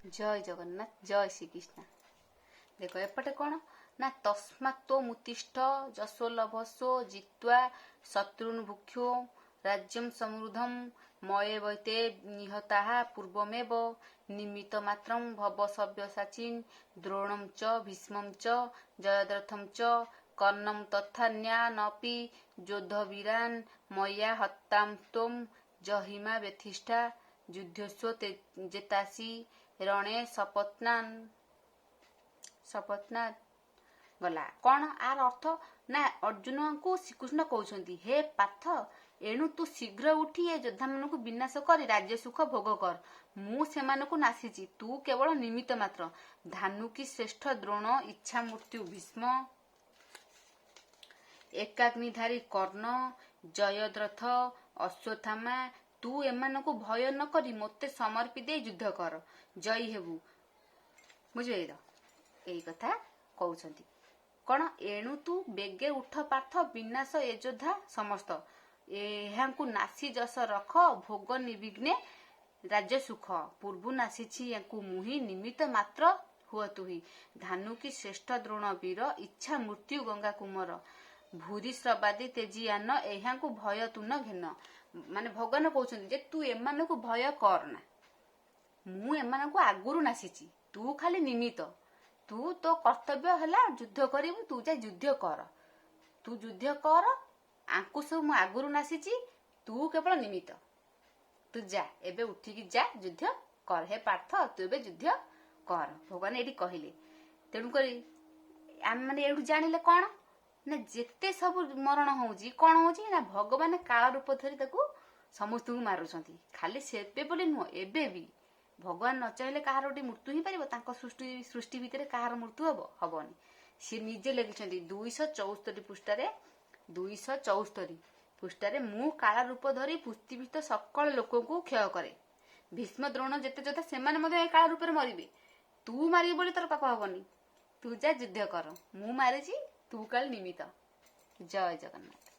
जय जगन्नाथ जय श्रीकृष्ण। देख एपटे कौन ना तस्मात्तो मुतिष्ठ जसो लभसो जित्वा शत्रुन् भुक्षो राज्यम समृद्धम मये वैते निहता पूर्वमेव निमित्त मात्रम भव सव्यसाचिन् द्रोणम च भीष्मं च जयद्रथं च कर्णम तथा न्यानपि योद्धवीरान् मया हत्तां त्वं जहिमा व्यथिष्ठा युद्धस्व जेतासी रणे शपथनाथ गला कौन आर अर्थ ना अर्जुन को श्रीकृष्ण कहते हे पार्थ एणु तू शीघ्र उठी ए योद्धा मान को विनाश कर राज्य सुख भोग कर मु से नासीची तू केवल निमित्त मात्र धानु की श्रेष्ठ द्रोण इच्छा मृत्यु भीष्म एकाग्निधारी कर्ण जयद्रथ अश्वत्थामा तू एमान को भय न करी मते समर्पी दे युद्ध कर जयी हेबू बुझे यही कथा कहते कौन एणु तू बेगे उठ पार्थ विनाश ए योद्धा समस्त एहांकु नासी जस रख भोग निर्विघ्ने राज्य सुख पूर्व नासीछि यांकु मुहि निमित्त मात्र हुआ तुही धानु की श्रेष्ठ द्रोण वीर इच्छा मृत्यु गंगा कुमर भूरी श्रवादी तेजियान एहांकु भय तु न घेन माने भगवान कहउछन्ति जे तू एमान को भय करना मु एमान को आगुरु नासीछि तू खाली निमित्त तू तो कर्तव्य हला युद्ध करिबु तू जा युद्ध कर आंकु सब मु आगुरु नासीछि तू केवल निमित्त तू जा एबे उठिकी जा युद्ध कर हे पार्थ तू एबे युद्ध कर भगवान एडी कहिले तेणु करी आम माने एडू जानिले कोन ना जेते सब मरण होउची कोन होउची ना भगवान काल रूप धरी ताकू समस्त को मारुछंती खाली सेबे बोली नुह एबे भी भगवान न चाहिले कहार गोटे मृत्यु ही पारिबो तांको सृष्टि भितर कहार मृत्यु हबनी सी निजे लिखिछंती 274 पृष्ठारे 274 पृष्ठारे मु काल रूप धरी पृथ्वीस्थ सकल लोक को क्षय करे भीष्म द्रोण जेते जोधा सेमाने मध्ये काल रूप मरिबे तू मारी बोली तोर पाप हबनी तू जा युद्ध कर मु मारिची तू काल निमित्त जय जगन्नाथ।